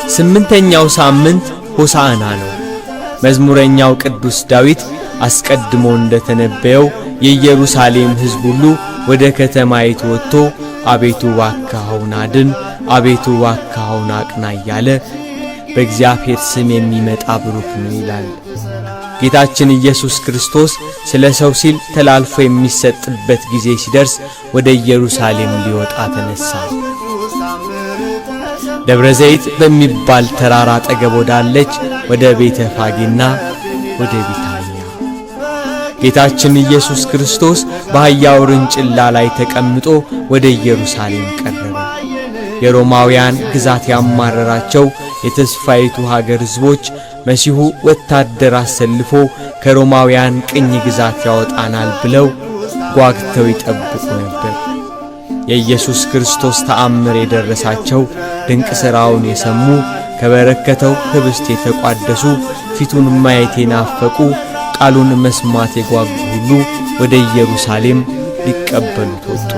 8ኛው ሳምንት ሆሳዕና ነው። መዝሙረኛው ቅዱስ ዳዊት አስቀድሞ እንደተነበየው የኢየሩሳሌም ሕዝብ ሁሉ ወደ ከተማይቱ ወጥቶ አቤቱ እባክህ አድን፣ አቤቱ እባክህ አቅና እያለ በእግዚአብሔር ስም የሚመጣ ብሩክ ነው ይላል። ጌታችን ኢየሱስ ክርስቶስ ስለ ሰው ሲል ተላልፎ የሚሰጥበት ጊዜ ሲደርስ ወደ ኢየሩሳሌም ሊወጣ ተነሳ። ደብረ ዘይት በሚባል ተራራ አጠገብ ወዳለች ወደ ቤተ ፋጌና ወደ ቢታንያ ጌታችን ኢየሱስ ክርስቶስ በአህያ ውርንጭላ ላይ ተቀምጦ ወደ ኢየሩሳሌም ቀረበ። የሮማውያን ግዛት ያማረራቸው የተስፋይቱ ሀገር ሕዝቦች መሲሁ ወታደር አሰልፎ ከሮማውያን ቅኝ ግዛት ያወጣናል ብለው ጓግተው ይጠብቁ ነበር። የኢየሱስ ክርስቶስ ተአምር የደረሳቸው ድንቅ ሥራውን የሰሙ ከበረከተው ኅብስት የተቋደሱ ፊቱን ማየት የናፈቁ ቃሉን መስማት የጓጉ ሁሉ ወደ ኢየሩሳሌም ሊቀበሉት ወጡ።